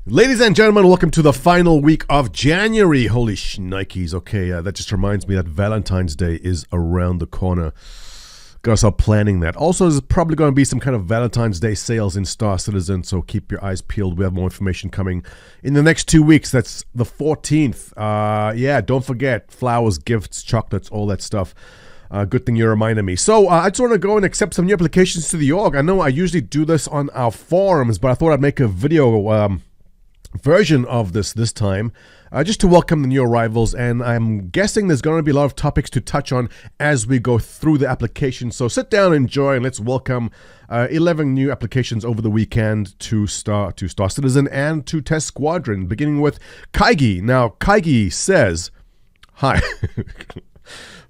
Ladies and gentlemen, welcome to the final week of January. Holy shnikes. Okay, that just reminds me that Valentine's Day is around the corner. Gotta start planning that. Also, there's probably going to be some kind of Valentine's Day sales in Star Citizen, so keep your eyes peeled. We have more information coming in the next 2 weeks. That's the 14th. Don't forget, flowers, gifts, chocolates, all that stuff. Good thing you reminded me. So I just want to go and accept some new applications to the org. I know I usually do this on our forums, but I thought I'd make a video version of this time, just to welcome the new arrivals, and I'm guessing there's going to be a lot of topics to touch on as we go through the application. So sit down, enjoy, and let's welcome 11 new applications over the weekend to Star Citizen and to Test Squadron, beginning with Kaigi. Now, Kaigi says, hi.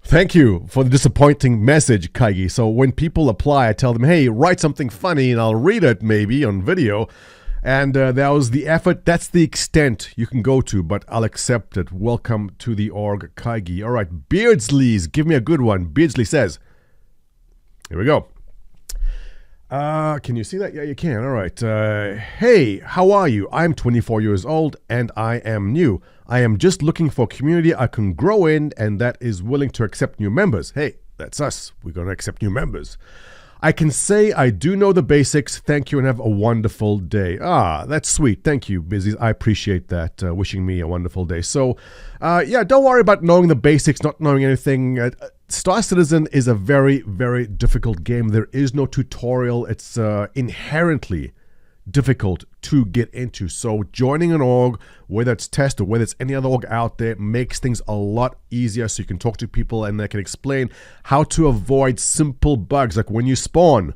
Thank you for the disappointing message, Kaigi. So when people apply, I tell them, hey, write something funny and I'll read it maybe on video. And that was the effort. That's the extent you can go to, but I'll accept it. Welcome to the org, Kaigi. All right, Beardsley's. Give me a good one. Beardsley says, here we go. Can you see that? Yeah, you can. All right. Hey, how are you? I'm 24 years old and I am new. I am just looking for a community I can grow in and that is willing to accept new members. Hey, that's us. We're going to accept new members. I can say I do know the basics. Thank you and have a wonderful day. That's sweet. Thank you, Busy. I appreciate that. Wishing me a wonderful day. So, don't worry about knowing the basics, not knowing anything. Star Citizen is a very, very difficult game. There is no tutorial. It's inherently difficult to get into. So joining an org, whether it's Test or whether it's any other org out there, makes things a lot easier so you can talk to people and they can explain how to avoid simple bugs. Like when you spawn,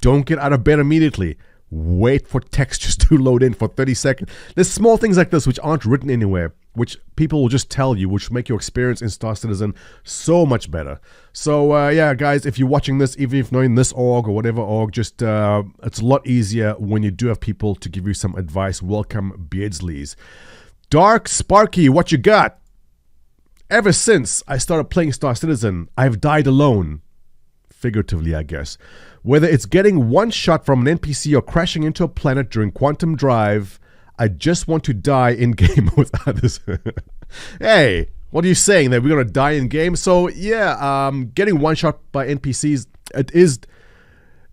don't get out of bed immediately. Wait for textures to load in for 30 seconds. There's small things like this which aren't written anywhere, which people will just tell you, which make your experience in Star Citizen so much better. So, guys, if you're watching this, even if knowing this org or whatever org, just it's a lot easier when you do have people to give you some advice. Welcome, Beardsley's. Dark Sparky, what you got? Ever since I started playing Star Citizen, I've died alone. Figuratively, I guess. Whether it's getting one shot from an NPC or crashing into a planet during quantum drive, I just want to die in game with others. Hey, what are you saying? That we're going to die in game? So, getting one shot by NPCs, it is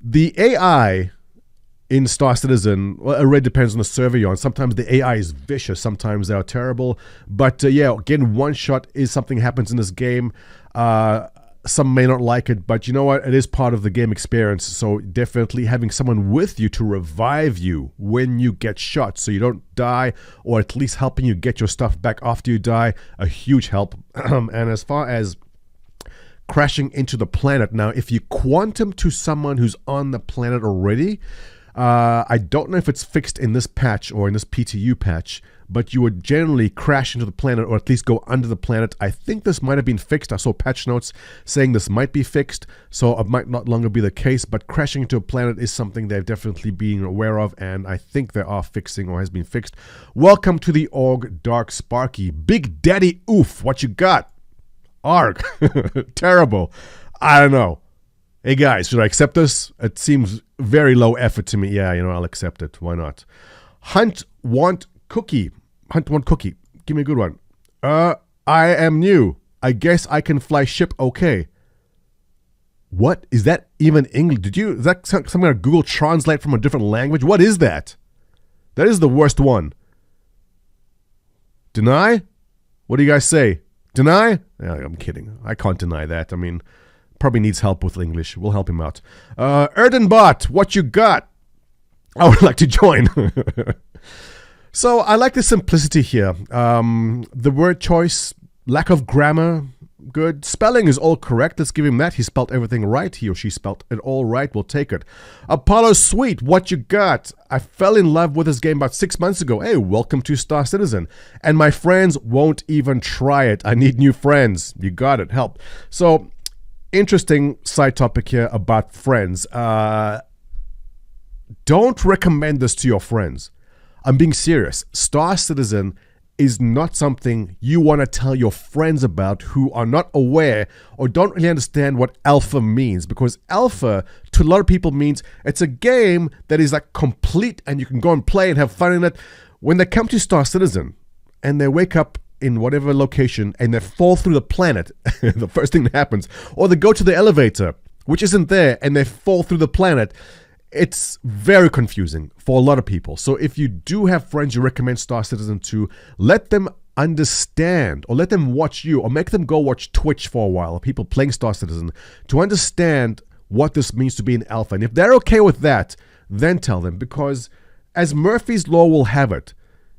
the AI in Star Citizen. Well, it really depends on the server you're on. Sometimes the AI is vicious, sometimes they are terrible. But getting one shot is something that happens in this game. Some may not like it, but you know what? It is part of the game experience. So definitely having someone with you to revive you when you get shot so you don't die, or at least helping you get your stuff back after you die, a huge help. And as far as crashing into the planet, now if you quantum to someone who's on the planet already, I don't know if it's fixed in this patch or in this PTU patch, but you would generally crash into the planet or at least go under the planet. I think this might have been fixed. I saw patch notes saying this might be fixed, so it might not longer be the case, but crashing into a planet is something they've definitely been aware of, and I think they are fixing or has been fixed. Welcome to the org, Dark Sparky. Big Daddy Oof, what you got? Arg. Terrible. I don't know. Hey guys, should I accept this? It seems very low effort to me. Yeah, I'll accept it. Why not? Hunt want cookie. Give me a good one. I am new. I guess I can fly ship okay. What? Is that even English? Is that something like Google Translate from a different language? What is that? That is the worst one. Deny? What do you guys say? Deny? Yeah, I'm kidding. I can't deny that. I mean, probably needs help with English. We'll help him out. Erdenbot, what you got? I would like to join. So I like the simplicity here. The word choice, lack of grammar, good. Spelling is all correct. Let's give him that. He spelled everything right. He or she spelled it all right. We'll take it. Apollo Sweet, what you got? I fell in love with this game about 6 months ago. Hey, welcome to Star Citizen. And my friends won't even try it. I need new friends. You got it. Help. So, interesting side topic here about friends. Don't recommend this to your friends. I'm being serious. Star Citizen is not something you want to tell your friends about who are not aware or don't really understand what alpha means, because alpha to a lot of people means it's a game that is like complete and you can go and play and have fun in it When they come to Star Citizen and they wake up in whatever location and they fall through the planet, the first thing that happens, or they go to the elevator, which isn't there, and they fall through the planet, it's very confusing for a lot of people. So if you do have friends you recommend Star Citizen to, let them understand, or let them watch you, or make them go watch Twitch for a while, people playing Star Citizen, to understand what this means to be an alpha. And if they're okay with that, then tell them, because as Murphy's Law will have it,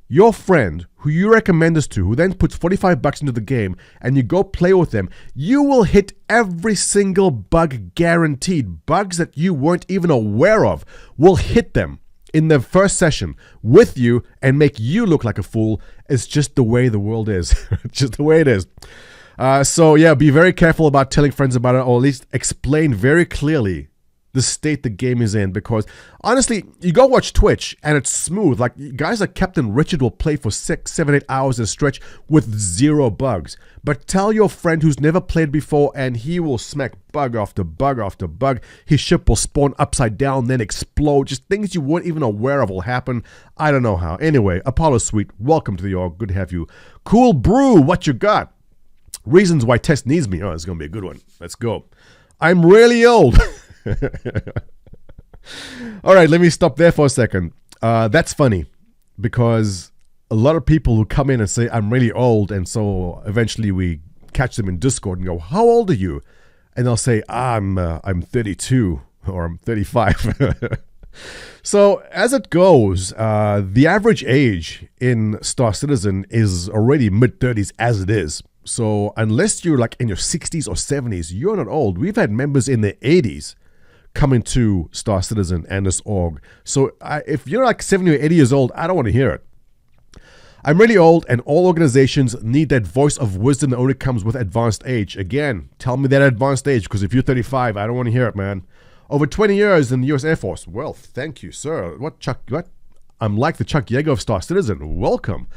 your friend who you recommend this to, who then puts $45 into the game, and you go play with them, you will hit every single bug guaranteed. Bugs that you weren't even aware of will hit them in their first session with you and make you look like a fool. It's just the way the world is. It's just the way it is. So yeah, be very careful about telling friends about it, or at least explain very clearly the state the game is in, because honestly, you go watch Twitch and it's smooth. Like guys like Captain Richard will play for 6, 7, 8 hours in a stretch with 0 bugs. But tell your friend who's never played before and he will smack bug after bug after bug. His ship will spawn upside down, then explode. Just things you weren't even aware of will happen. I don't know how. Anyway, Apollo Suite, welcome to the org. Good to have you. Cool Brew, what you got? Reasons why Test needs me. Oh, it's going to be a good one. Let's go. I'm really old. All right, let me stop there for a second. That's funny, because a lot of people who come in and say, I'm really old, and so eventually we catch them in Discord and go, how old are you? And they'll say, I'm 32 or I'm 35. So as it goes, the average age in Star Citizen is already mid-30s as it is. So unless you're like in your 60s or 70s, you're not old. We've had members in their 80s coming to Star Citizen and this org. So if you're like 70 or 80 years old, I don't want to hear it. I'm really old, and all organizations need that voice of wisdom that only comes with advanced age. Again, tell me that advanced age, because if you're 35, I don't want to hear it, man. Over 20 years in the U.S. Air Force. Well, thank you, sir. What? I'm like the Chuck Yeager of Star Citizen. Welcome.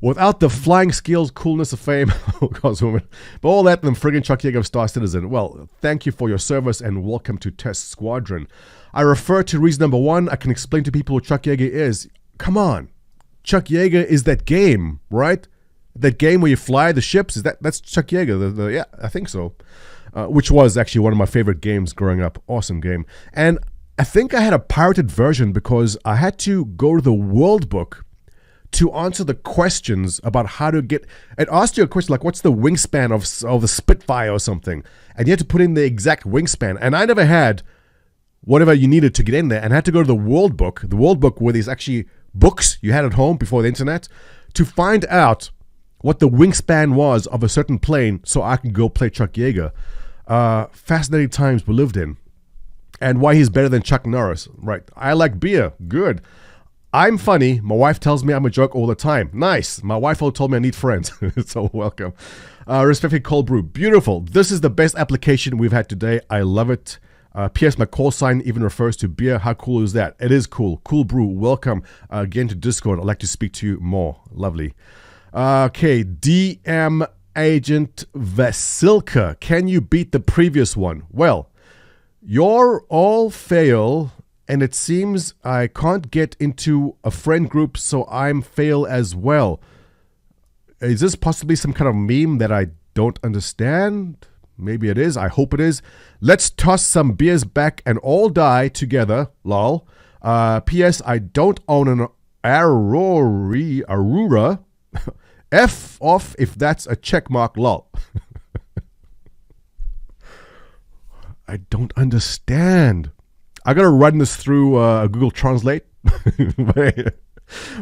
Without the flying skills, coolness of fame, but all that, then friggin' Chuck Yeager of Star Citizen. Well, thank you for your service and welcome to Test Squadron. I refer to reason number 1. I can explain to people what Chuck Yeager is. Come on. Chuck Yeager is that game, right? That game where you fly the ships. That's Chuck Yeager. Yeah, I think so. Which was actually one of my favorite games growing up. Awesome game. And I think I had a pirated version because I had to go to the World Book to answer the questions about how to get. It asked you a question like, what's the wingspan of the Spitfire or something? And you had to put in the exact wingspan. And I never had whatever you needed to get in there. And I had to go to the World Book where there's actually books you had at home before the internet, to find out what the wingspan was of a certain plane so I can go play Chuck Yeager. Fascinating times we lived in. And why he's better than Chuck Norris. Right. I like beer. Good. I'm funny. My wife tells me I'm a joke all the time. Nice. My wife told me I need friends. So welcome. Respectfully, Cold Brew. Beautiful. This is the best application we've had today. I love it. P.S. My call sign even refers to beer. How cool is that? It is cool. Cool Brew. Welcome again to Discord. I'd like to speak to you more. Lovely. Okay. DM Agent Vasilka. Can you beat the previous one? Well, you're all fail. And it seems I can't get into a friend group, so I'm fail as well. Is this possibly some kind of meme that I don't understand? Maybe it is. I hope it is. Let's toss some beers back and all die together. Lol. P.S. I don't own an Aurora. F off if that's a checkmark. Lol. I don't understand. I gotta run this through Google Translate.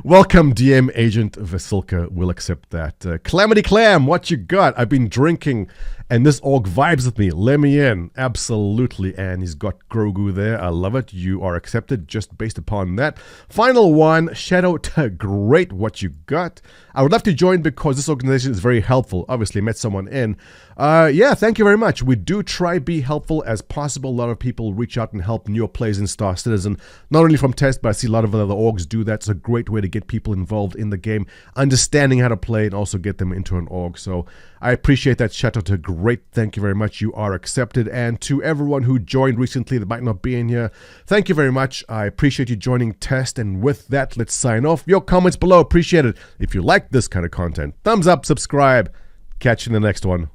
Welcome, DM Agent Vasilka. We'll accept that. Calamity Clam, what you got? I've been drinking, and this org vibes with me. Let me in. Absolutely. And he's got Grogu there. I love it. You are accepted just based upon that. Final one, Shadow. Great what you got. I would love to join because this organization is very helpful. Obviously, met someone in. Yeah, thank you very much. We do try be helpful as possible. A lot of people reach out and help newer players in Star Citizen. Not only from Test, but I see a lot of other orgs do that. It's a great way to get people involved in the game, understanding how to play, and also get them into an org. So I appreciate that. Shout out to great. Thank you very much. You are accepted. And to everyone who joined recently that might not be in here, thank you very much. I appreciate you joining Test. And with that, let's sign off. Your comments below, appreciate it. If you like this kind of content, thumbs up, subscribe. Catch you in the next one.